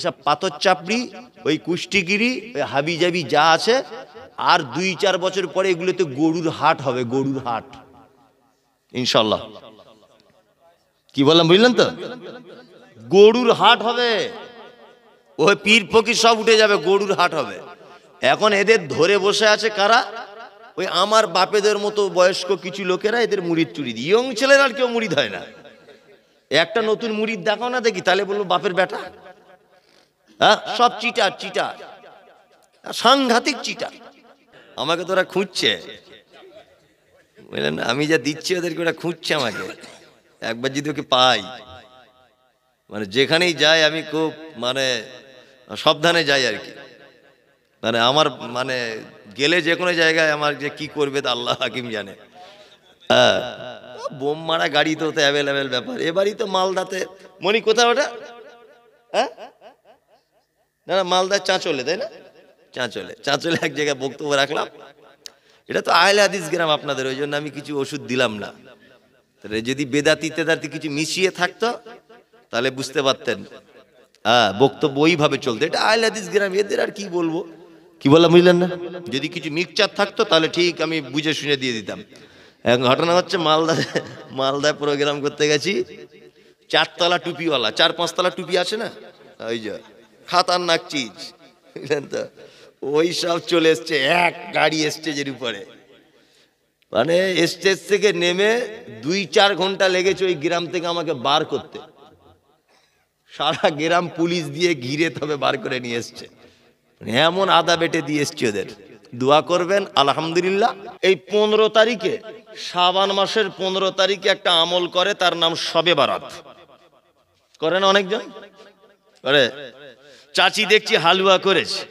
এসব পাথর চাপড়ি, ওই কুষ্টিগিরি, ওই হাবিজাবি যা আছে, আর 2-4 বছর পরে এগুলোতে গরুর হাট হবে, গরুর হাট ইনশাল্লাহ। কি বললাম বুঝলেন তো? গরুর হাট হবে, ওই পীর ফকির সব উঠে যাবে, গরুর হাট হবে। এখন এদের ধরে বসে আছে কারা? ওই আমার বাপেদের মতো বয়স্ক কিছু লোকেরা এদের মুরিদ চুরিদ। ইয়ং ছেলেরা আর কেউ মুরিদ হয় না। একটা নতুন মুরিদ দেখাও না দেখি, তাহলে বলবো বাপের বেটা। হ্যাঁ, সব চিটার, চিটার, সাংঘাতিক চিটার। আমাকে তো ওরা খুঁজছে, বুঝলেন? আমি যা দিচ্ছি ওদেরকে ওরা খুঁজছে আমাকে। একবার যদি ওকে পাই, মানে যেখানেই যাই আমি খুব মানে সাবধানে যাই আর কি। মানে আমার মানে গেলে যে কোনো জায়গায় আমার যে কি করবে তা আল্লাহ হাকিম জানে। হ্যাঁ, বোম মারা গাড়ি তো অ্যাভেলেবেল ব্যাপার। এবারই তো মালদাতে, মনি কোথায় ওটা? হ্যাঁ, না না, মালদার চাঁচলে, তাই না? চাঁচলে এক জায়গায় বক্তব্য রাখলাম। এটা তো আহলে হাদিস গ্রাম আপনাদের, ওই জন্য আমি কিছু ওষুধ দিলাম না। তাহলে যদি বেদাতি তেদাতি কিছু মিশিয়ে থাকতো তাহলে বুঝতে পারতেন। হ্যাঁ, বক্তব্য ওইভাবে চলতো। এটা আহলে হাদিস গ্রাম, এদের আর কি বলবো। কি বললাম বুঝলেন না? যদি কিছু মিক্সচার থাকতো তাহলে ঠিক আমি বুঝে শুনে দিয়ে দিতাম। এক ঘটনা হচ্ছে, মালদায় প্রোগ্রাম করতে গেছি। 4 তলা টুপিওয়ালা, 4-5 তলা টুপি আছে না, ওই যে খাতারনাক চিজ, বুঝলেন তো? ওই সব চলে এসছে এক গাড়ি স্টেজের উপরে। মানে স্টেজ থেকে নেমে 2-4 ঘন্টা লেগেছে ওই গ্রাম থেকে আমাকে বার করতে। সারা গ্রাম পুলিশ দিয়ে ঘিরে তবে বার করে নিয়ে এসছে। এমন আদা বেটে দিয়ে এসছে ওদের। দোয়া করবেন। আলহামদুলিল্লাহ, এই 15 তারিখে, শাবান মাসের 15 তারিখে একটা আমল করে, তার নাম শবে বারাত। করে না অনেকজন? করে। চাচি দেখছি হালুয়া করেছে।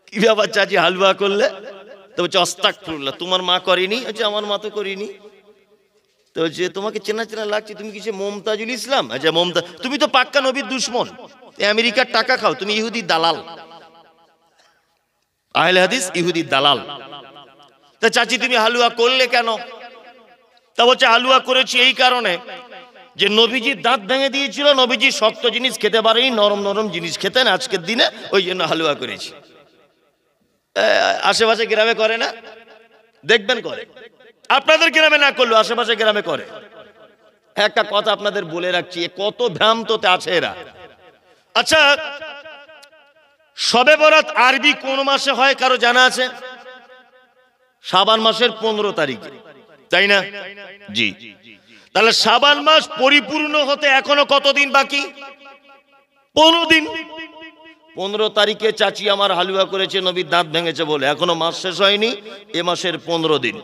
কি ব্যাপার চাচি হালুয়া করলে? তো বলছে আস্তাগফিরুল্লাহ, তোমার মা করেনি? আচ্ছা, আমার মা তো করিনি। তো যে তোমাকে চেনা চেনা লাগছে, তুমি কি সে মমতাজুল ইসলাম? আচ্ছা মমতাজ, তুমি তো পাক্কা নবীর দুশমন, আমেরিকার টাকা খাও, তুমি ইহুদি দালাল, আহলে হাদিস ইহুদি দালাল। তা চাচি তুমি হালুয়া করলে কেন? তা বলছে হালুয়া করেছি এই কারণে যে নবীজি দাঁত ভেঙে দিয়েছিল, নবীজি শক্ত জিনিস খেতে পারেনি, নরম নরম জিনিস খেতেন আজকের দিনে, ওই জন্য হালুয়া করেছি। আশেপাশে গ্রামে করে না? দেখবেন করে। আপনাদের গ্রামে না করলেও আশেপাশে গ্রামে করে। একটা কথা আপনাদের বলে রাখছি, কত ভ্রান্ততে আছে এরা। আচ্ছা, শবে বরাত আরবি কোন মাসে হয় কারো জানা আছে? শাবান মাসের 15 তারিখে, তাই না? জি। তাহলে শাবান মাস পরিপূর্ণ হতে এখনো কতদিন বাকি? 15 দিন। 15 তারিখে চাচি আমার হালুয়া করেছে, নবীর দাঁত ভেঙেছে বলে, এখনো মাস শেষ হয়নি। এ মাসের 15 দিন।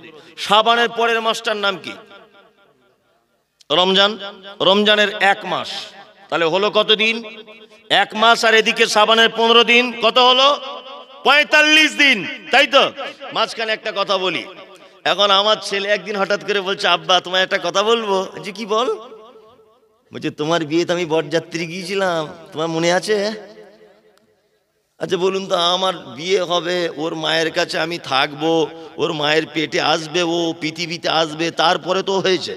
শাবানের পরের মাসটার নাম কি? রমজান। রমজানের 1 মাস। তাহলে হলো কত দিন? 1 মাস। আর এদিকে শাবানের 15 দিন, কত হলো? 45 দিন, তাই তো? মাঝখানে একটা কথা বলি। এখন আমার ছেলে একদিন হঠাৎ করে বলছে, আব্বা তোমায় একটা কথা বলবো। যে কি বল? বলছে তোমার বিয়েতে আমি বরযাত্রী গিয়েছিলাম, তোমার মনে আছে? আচ্ছা বলুন তো, আমার বিয়ে হবে, ওর মায়ের কাছে আমি থাকবো, ওর মায়ের পেটে আসবে, ও পৃথিবীতে আসবে, তারপরে তো হয়েছে।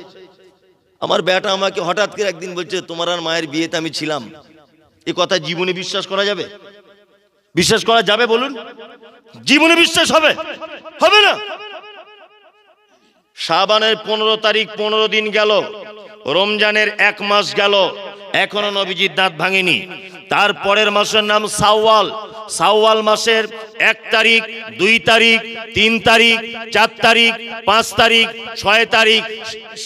আমার বেটা আমাকে হঠাৎ করে একদিন বলছে তোমার আর মায়ের বিয়েতে আমি ছিলাম। এ কথা জীবনে বিশ্বাস করা যাবে? বিশ্বাস করা যাবে বলুন? জীবনে বিশ্বাস হবে? হবে না। শাবানের 15 তারিখ, 15 দিন গেল। রমজানের 1 মাস গেল, এখনো নবীজির দাঁত ভাঙেনি। তারপরের মাসের নাম শাওয়াল। শাওয়াল মাসের 1 তারিখ, 2 তারিখ, 3 তারিখ, 4 তারিখ, 5 তারিখ, 6 তারিখ,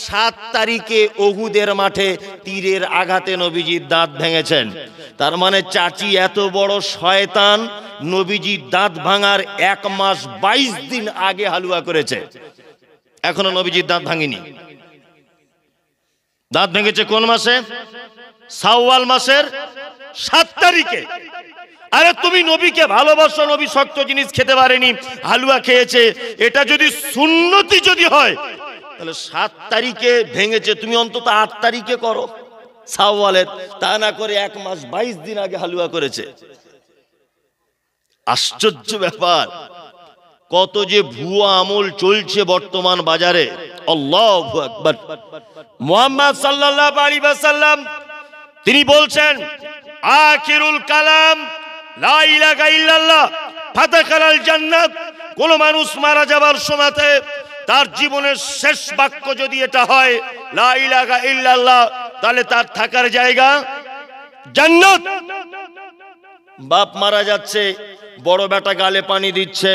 7 তারিখে উহুদের মাঠে তীরের আঘাতে নবীজির দাঁত ভেঙেছেন। তার মানে চাচি এত বড় শয়তান, নবীজির দাঁত ভাঙার 1 মাস 22 দিন আগে হালুয়া করেছে, এখনো নবীজির দাঁত ভাঙেনি। দাঁত ভেঙেছে কোন মাসে? শাওয়াল মাসের 7 তারিখে। আরে তুমি নবীকে ভালোবাসো, নবী শক্ত জিনিস খেতে পারেনি, হালুয়া খেয়েছে, এটা যদি সুন্নতি যদি হয় তাহলে 7 তারিখে ভেঙেছে, তুমি অন্তত 8 তারিখে করো শাওয়ালের, তা না করে 1 মাস 22 দিন আগে হালুয়া করেছে। আশ্চর্য ব্যাপার। কত যে ভুয়া আমল চলছে বর্তমান বাজারে। আল্লাহু আকবার। মুহাম্মদ সাল্লাল্লাহু আলাইহি ওয়াসাল্লাম তিনি বলছেন, আখিরুল কালাম লা ইলাহা ইল্লাল্লাহ ফাদাখালাল জান্নাত। কোন মানুষ মারা যাবার সময়তে তার জীবনের শেষ বাক্য যদি এটা হয় লা ইলাহা ইল্লাল্লাহ, তাহলে তার থাকার জায়গা জান্নাত। বাপ মারা যাচ্ছে, বড় বেটা গালে পানি দিচ্ছে,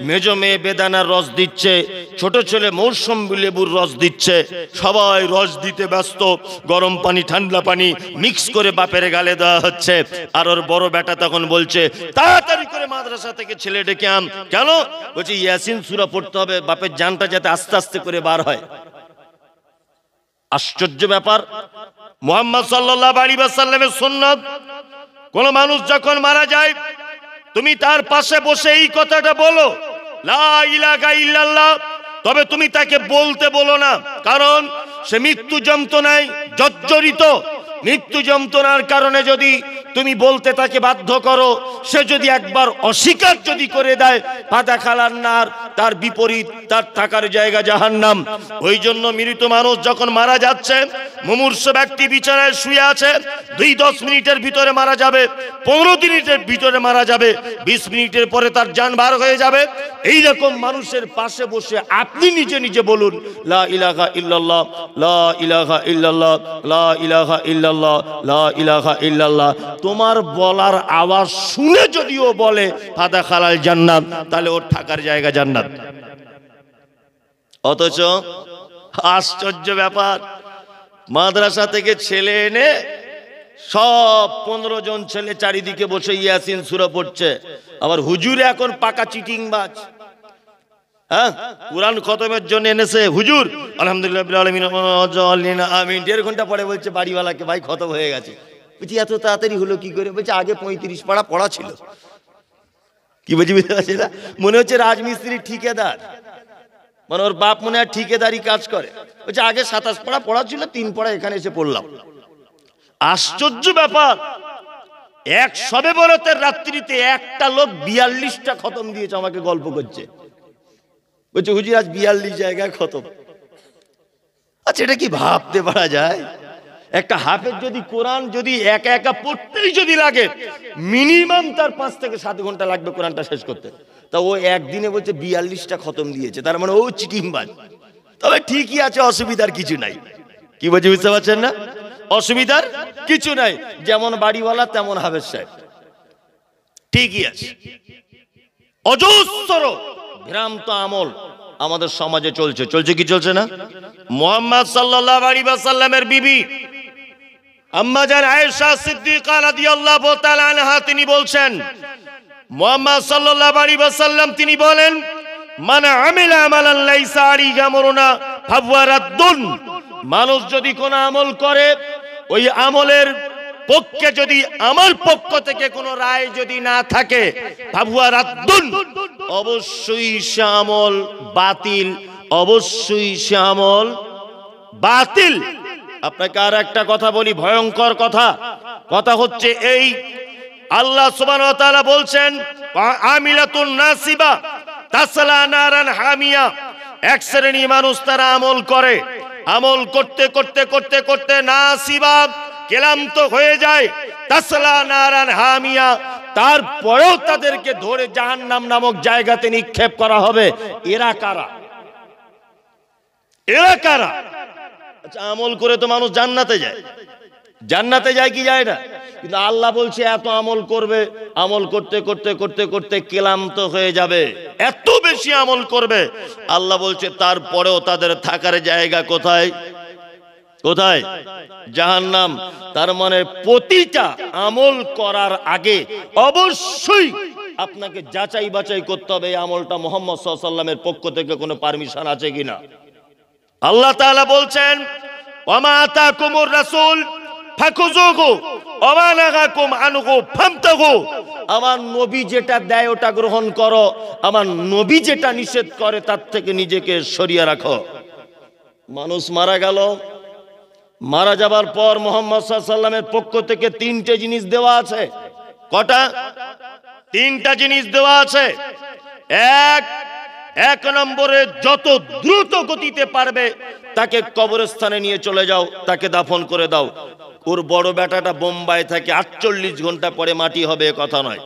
মেজ মেয়ে বেদানার রস দিচ্ছে, ছোট ছেলে মৌসুমী লেবুর রস দিচ্ছে, সবাই রস দিতে ব্যস্ত। গরম পানি ঠান্ডা পানি মিক্স করে বাপের গালে দেওয়া হচ্ছে। আর ওর বড় বেটা তখন বলছে তাড়াতাড়ি করে মাদ্রাসা থেকে ছেলে ডেকে আন। কেন? বলছে ইয়াসিন সূরা পড়তে হবে, বাপের জানটা যাতে আস্তে আস্তে করে বার হয়। আশ্চর্য ব্যাপার, মুহাম্মদ সাল্লাল্লাহু আলাইহি ওয়াসাল্লামের সুন্নাত, কোন মানুষ যখন মারা যায় তুমি তার পাশে বসে এই কথাটা বলো লা ইলাহা ইল্লাল্লাহ। তবে তুমি তাকে বলতে বলো না, কারণ সে মৃত্যু যন্ত্রণায় জর্জরিত। মৃত্যু যন্ত্রণার কারণে যদি তুমি বলতে তাকে বাধ্য করো, সে যদি একবার অস্বীকার যদি করে দেয় ফাদাখালান নার, তার বিপরীত তার থাকার জায়গা জাহান্নাম। ওই জন্য মৃত মানুষ যখন মারা যাচ্ছে, মুমূর্ষু ব্যক্তি বিছানায় শুয়ে আছে, 2-10 মিনিটের ভিতরে মারা যাবে, 15 মিনিটের ভিতরে মারা যাবে, 20 মিনিটের পরে তার জান বার হয়ে যাবে। এই রকম মানুষের পাশে বসে আপনি নিজে নিজে বলুন লা ইলাহা ইল্লাল্লাহ, লা ইলাহা ইল্লাল্লাহ, লা ইলাহা ইল্লাল্লাহ, লা ইলাহা ইল্লাল্লাহ। তোমার বলার আওয়াজ শুনে যদিও বলে ফাদাখালাল জান্নাত, তাহলে ওর থাকার জায়গা জান্নাত। অথচ আশ্চর্য ব্যাপার, মাদ্রাসা থেকে ছেলে এনে সব 15 জন ছেলে চারিদিকে বসে ইয়াসিন সূরা পড়ছে। আবার হুজুর এখন পাকা চিটিংবাজ। হ্যাঁ, কুরআন খতমের জন্য এনেছে হুজুর, আলহামদুলিল্লাহ রাব্বিল আলামিন আমিন 1.5 ঘন্টা পরে বলছে বাড়িওয়ালাকে, ভাই খতম হয়ে গেছে। বলছি এত তাড়াতাড়ি হলো কি করে? বলছে আগে 35 পারা পড়া ছিল। কি বলছি বুঝতে পারছি না? মনে হচ্ছে রাজমিস্ত্রি ঠিকাদার, মানে ওর বাপ মনে হয় ঠিকাদারি কাজ করে। বলছে আগে 27 পারা পড়া ছিল, 3 পারা এখানে এসে পড়লাম। আশ্চর্য ব্যাপার, এক শবে বরাতের রাত্রিতে একটা লোক 42টা খতম দিয়েছে। আমাকে গল্প করছে, বলছে হুজুর আজ 42 জায়গায় খতম। আচ্ছা, এটা কি ভাবতে পারা যায়? একটা হাফেজ যদি কোরআন যদি একা একা পড়তেই যদি লাগে, মিনিমাম তার 5 থেকে 7 ঘন্টা লাগবে কোরআনটা শেষ করতে। তা ও একদিনে বলছে 42টা খতম দিয়েছে, তার মানে ও চিটিংবাজ। তবে ঠিকই আছে, অসুবিধার কিছু নাই। কি বলছি বুঝতে পারছেন না? অসুবিধার কিছু নাই, যেমন বাড়িওয়ালা তেমন হাফেজ সাহেব, ঠিকই আছে। অজস্র ভ্রান্ত আমল আমাদের সমাজে চলছে, চলছে কি চলছে না? মুহাম্মদ সাল্লাল্লাহু আলাইহি ওয়াসাল্লামের বিবি আম্মা জান আয়েশা সিদ্দিকা রাদিয়াল্লাহু তাআলা আনহা তিনি বলছেন, মুহাম্মদ সাল্লাল্লাহু আলাইহি ওয়াসাল্লাম তিনি বলেন, মান আমিলা আমালান লাইসা আলাইহি আমরুনা ফাহুয়া রাদ্দুন। মানুষ যদি কোন আমল করে, ওই আমলের পক্ষে যদি আমার পক্ষ থেকে কোনো রায় যদি না থাকে, ফাহুয়া রাদ্দুন, অবশ্যই সে আমল বাতিল, অবশ্যই সে আমল বাতিল। আপনাকে আর একটা কথা বলি, ভয়ঙ্কর কথা। কথা হচ্ছে এই, আল্লাহ সুবহানাহু ওয়া তাআলা বলছেন আমিলাতুন নাসিবা তাসলা নারান হামিয়া। এক শ্রেণী মানুষ তারা আমল করে, আমল করতে করতে করতে করতে নাসিবা ক্লান্ত হয়ে যায়, তাসলা নারান হামিয়া, তারপরেও তাদেরকে ধরে জাহান্নাম নামক জায়গাতে নিক্ষেপ করা হবে। এরা কারা? এরা কারা? আচ্ছা, আমল করে তো মানুষ জান্নাতে যায়, জান্নাতে যায় কি যায় না? কিন্তু আল্লাহ বলছে এত আমল করবে, আমল করতে করতে করতে করতে ক্লান্ত হয়ে যাবে, এত বেশি আমল করবে। আল্লাহ বলছে তারপরেও তাদের থাকার জায়গা কোথায়? কোথায়? জাহান্নাম। তার মানে প্রতিটা আমল করার আগে অবশ্যই আপনাকে যাচাই বাছাই করতে হবে এই আমলটা মুহাম্মদ সাল্লাল্লাহু আলাইহি ওয়াসাল্লামের পক্ষ থেকে কোনো পারমিশন আছে কিনা। আল্লাহ তাআলা বলছেন ওয়ামা আতাকুমুর রাসূল ফাখুযুহু ওয়া নাহাকুম আনহু ফামতাহু। আমার নবী যেটা দেয় ওটা গ্রহণ করো, আমার নবী যেটা নিষেধ করে তার থেকে নিজেকে সরিয়ে রাখো। মানুষ মারা গেল, মারা যাবার পর মুহাম্মদ সাল্লাল্লাহু আলাইহি ওয়াসাল্লামের পক্ষ থেকে 3টে জিনিস দেওয়া আছে। কটা? 3টা জিনিস দেওয়া আছে। এক নম্বরে, যত দ্রুত গতিতে পারবে তাকে কবরস্থানে নিয়ে চলে যাও, তাকে দাফন করে দাও। ওর বড় বেটাটা বোম্বাই থাকে, 48 ঘন্টা পরে মাটি হবে এ কথা নয়।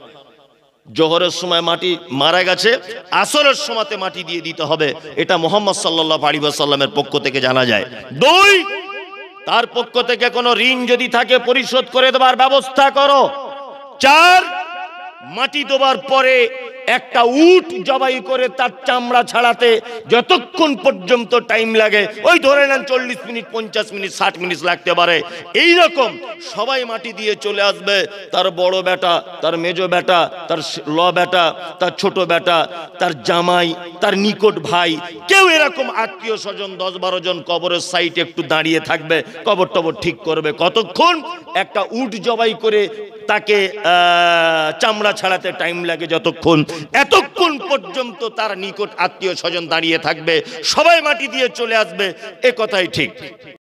জোহরের সময় মাটি মারা গেছে, আসরের সময়তে মাটি দিয়ে দিতে হবে, এটা মুহাম্মদ সাল্লাল্লাহু আলাইহি ওয়াসাল্লামের পক্ষ থেকে জানা যায়। 2, তার পক্ষ থেকে কোনো ঋণ যদি থাকে পরিশোধ করে দেওয়ার ব্যবস্থা করো। 4, মাটি দেওয়ার পরে একটা উট জবাই করে তার চামড়া ছাড়াতে যতক্ষণ পর্যন্ত টাইম লাগে, ওই ধরে নেন 40 মিনিট, 50 মিনিট, 60 মিনিট লাগতে পারে। এই রকম সবাই মাটি দিয়ে চলে আসবে, তার বড় বেটা, তার মেজো বেটা, তার বেটা, তার ছোট বেটা, তার জামাই, তার নিকট ভাই, কেউ এরকম আত্মীয় স্বজন 10-12 জন কবরের সাইডে একটু দাঁড়িয়ে থাকবে, কবর টবর ঠিক করবে। কতক্ষণ? একটা উট জবাই করে তাকে চামড়া ছাড়াতে টাইম লাগে যতক্ষণ, এতক্ষণ পর্যন্ত তার নিকট আত্মীয় স্বজন দাঁড়িয়ে থাকবে, সবাই মাটি দিয়ে চলে আসবে, এ কথাই ঠিক।